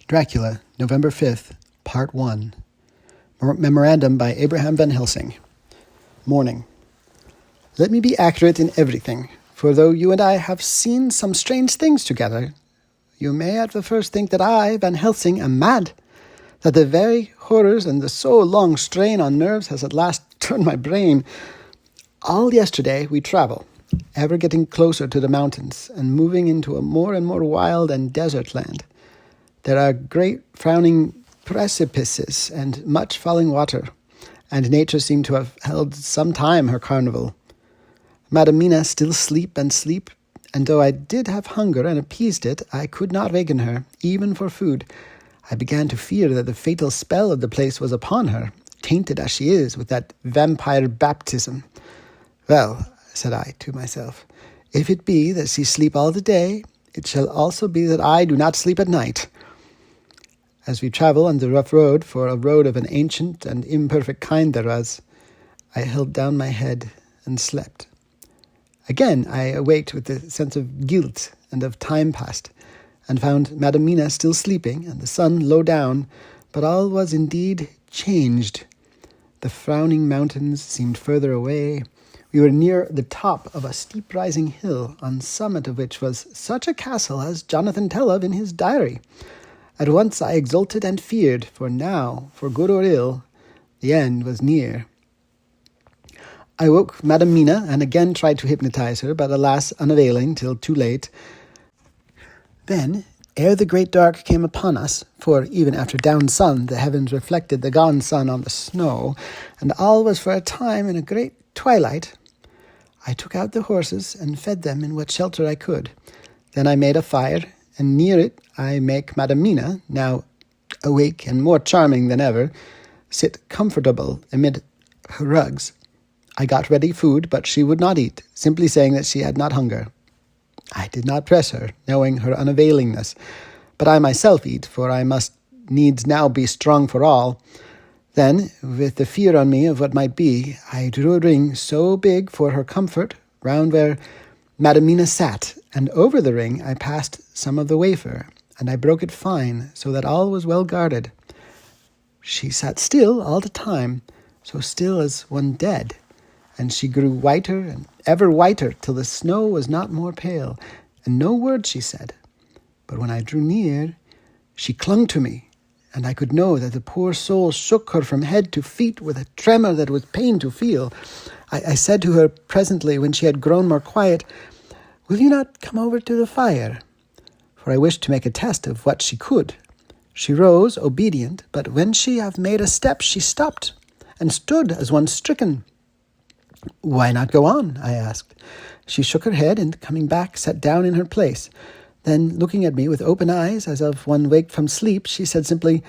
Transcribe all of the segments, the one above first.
Dracula, November 5th, Part 1. Memorandum by Abraham Van Helsing. Morning. Let me be accurate in everything, for though you and I have seen some strange things together, you may at the first think that I, Van Helsing, am mad, that the very horrors and the so long strain on nerves has at last turned my brain. All yesterday we travel, ever getting closer to the mountains and moving into a more and more wild and desert land. There are great frowning precipices and much falling water, and nature seemed to have held some time her carnival. Madam Mina still sleep, and though I did have hunger and appeased it, I could not waken her, even for food. I began to fear that the fatal spell of the place was upon her, tainted as she is with that vampire baptism. Well, said I to myself, if it be that she sleep all the day, it shall also be that I do not sleep at night. As we travel on the rough road, for a road of an ancient and imperfect kind there was, I held down my head and slept. Again I awaked with the sense of guilt and of time past, and found Madam Mina still sleeping, and the sun low down, but all was indeed changed. The frowning mountains seemed further away. We were near the top of a steep rising hill, on summit of which was such a castle as Jonathan tell of in his diary. At once I exulted and feared, for now, for good or ill, the end was near. I woke Madam Mina and again tried to hypnotize her, but alas, unavailing, till too late. Then, ere the great dark came upon us, for even after down sun the heavens reflected the gone sun on the snow, and all was for a time in a great twilight, I took out the horses and fed them in what shelter I could. Then I made a fire, and near it I make Madam Mina, now awake and more charming than ever, sit comfortable amid her rugs. I got ready food, but she would not eat, simply saying that she had not hunger. I did not press her, knowing her unavailingness, but I myself eat, for I must needs now be strong for all. Then, with the fear on me of what might be, I drew a ring so big for her comfort round where Madam Mina sat, and over the ring I passed some of the wafer, and I broke it fine, so that all was well guarded. She sat still all the time, so still as one dead, and she grew whiter and ever whiter, till the snow was not more pale, and no word she said. But when I drew near, she clung to me, and I could know that the poor soul shook her from head to feet with a tremor that was pain to feel. I said to her presently, when she had grown more quiet, "Will you not come over to the fire?" For I wished to make a test of what she could. She rose, obedient, but when she had made a step, she stopped, and stood as one stricken. "Why not go on?" I asked. She shook her head, and coming back, sat down in her place. Then, looking at me with open eyes, as of one waked from sleep, she said simply,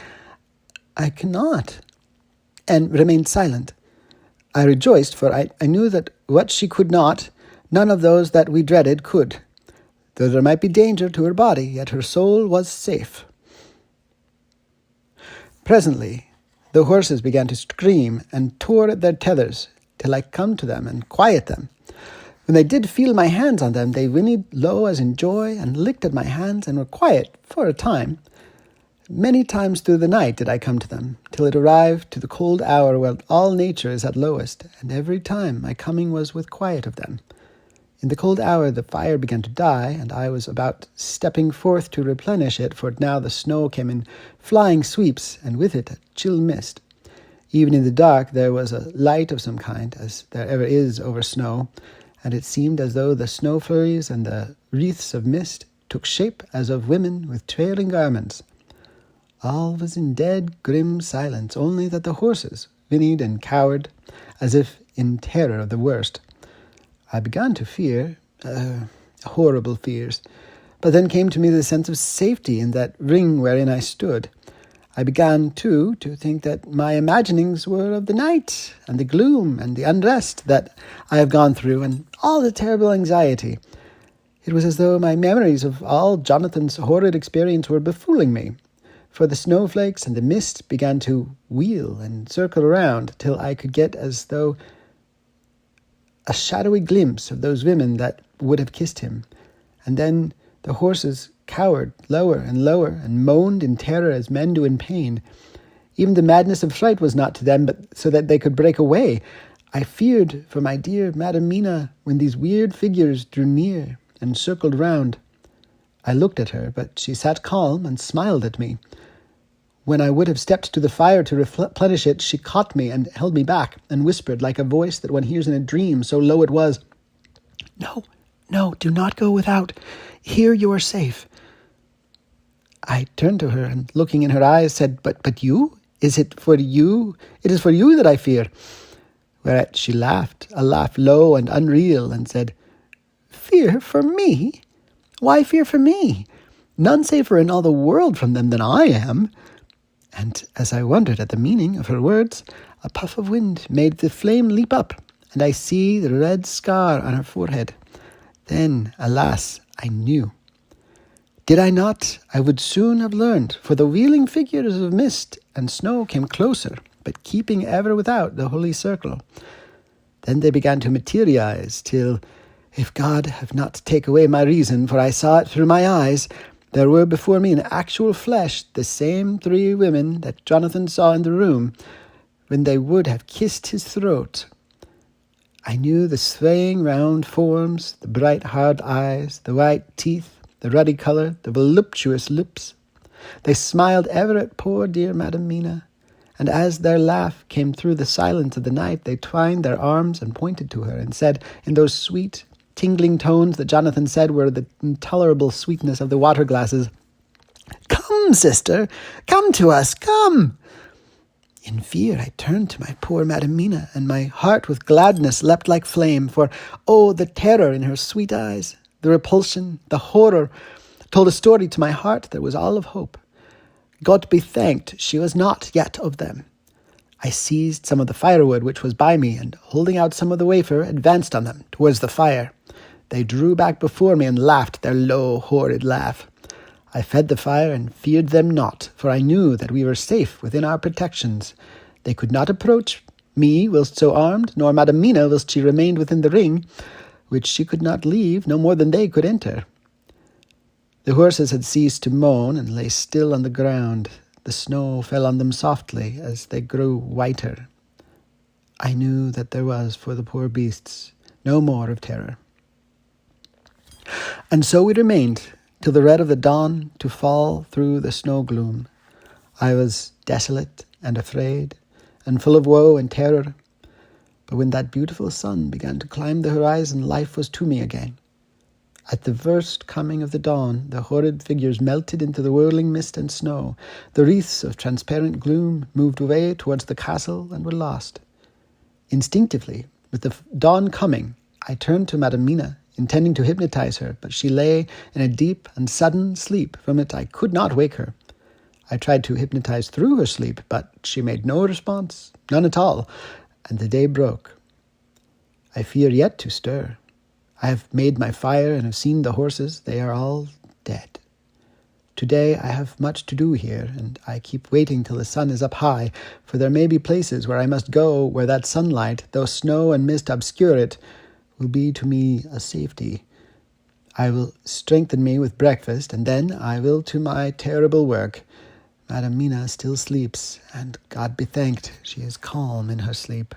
"I cannot," and remained silent. I rejoiced, for I knew that what she could not, none of those that we dreaded could. Though there might be danger to her body, yet her soul was safe. Presently, the horses began to scream and tore at their tethers, till I come to them and quiet them. When they did feel my hands on them, they whinnied low as in joy, and licked at my hands, and were quiet for a time. Many times through the night did I come to them, till it arrived to the cold hour where all nature is at lowest, and every time my coming was with quiet of them. In the cold hour the fire began to die, and I was about stepping forth to replenish it, for now the snow came in flying sweeps, and with it a chill mist. Even in the dark there was a light of some kind, as there ever is over snow, and it seemed as though the snow flurries and the wreaths of mist took shape as of women with trailing garments. All was in dead, grim silence, only that the horses whinnied and cowered, as if in terror of the worst. I began to fear, horrible fears, but then came to me the sense of safety in that ring wherein I stood. I began, too, to think that my imaginings were of the night, and the gloom, and the unrest that I have gone through, and all the terrible anxiety. It was as though my memories of all Jonathan's horrid experience were befooling me, for the snowflakes and the mist began to wheel and circle around, till I could get as though a shadowy glimpse of those women that would have kissed him, and then the horses cowered lower and lower, and moaned in terror as men do in pain. Even the madness of fright was not to them, but so that they could break away. I feared for my dear Madam Mina when these weird figures drew near and circled round. I looked at her, but she sat calm and smiled at me. When I would have stepped to the fire to replenish it, she caught me and held me back and whispered like a voice that one hears in a dream, so low it was, "No, no, do not go without. Here you are safe." I turned to her and, looking in her eyes, said, But you? Is it for you? It is for you that I fear." Whereat she laughed, a laugh low and unreal, and said, "Fear for me? Why fear for me? None safer in all the world from them than I am." And as I wondered at the meaning of her words, a puff of wind made the flame leap up, and I see the red scar on her forehead. Then, alas, I knew. Did I not, I would soon have learned, for the wheeling figures of mist and snow came closer, but keeping ever without the holy circle. Then they began to materialize, till, if God have not take away my reason, for I saw it through my eyes, there were before me in actual flesh the same 3 women that Jonathan saw in the room when they would have kissed his throat. I knew the swaying round forms, the bright hard eyes, the white teeth, the ruddy colour, the voluptuous lips. They smiled ever at poor dear Madam Mina, and as their laugh came through the silence of the night, they twined their arms and pointed to her, and said, in those sweet, tingling tones that Jonathan said were the intolerable sweetness of the water glasses, "Come, sister, come to us, come!" In fear I turned to my poor Madam Mina, and my heart with gladness leapt like flame, for, oh, the terror in her sweet eyes, the repulsion, the horror, told a story to my heart that was all of hope. God be thanked, she was not yet of them. I seized some of the firewood which was by me, and holding out some of the wafer, advanced on them towards the fire. They drew back before me and laughed their low, horrid laugh. I fed the fire and feared them not, for I knew that we were safe within our protections. They could not approach me whilst so armed, nor Madam Mina whilst she remained within the ring, which she could not leave, no more than they could enter. The horses had ceased to moan and lay still on the ground. The snow fell on them softly as they grew whiter. I knew that there was for the poor beasts no more of terror. And so we remained, till the red of the dawn to fall through the snow gloom. I was desolate and afraid, and full of woe and terror. But when that beautiful sun began to climb the horizon, life was to me again. At the first coming of the dawn, the horrid figures melted into the whirling mist and snow. The wreaths of transparent gloom moved away towards the castle and were lost. Instinctively, with the dawn coming, I turned to Madam Mina, intending to hypnotize her, but she lay in a deep and sudden sleep from which I could not wake her. I tried to hypnotize through her sleep, but she made no response, none at all, and the day broke. I fear yet to stir. I have made my fire and have seen the horses. They are all dead. Today I have much to do here, and I keep waiting till the sun is up high, for there may be places where I must go, where that sunlight, though snow and mist obscure it, will be to me a safety. I will strengthen me with breakfast, and then I will to my terrible work. Madam Mina still sleeps, and God be thanked, she is calm in her sleep.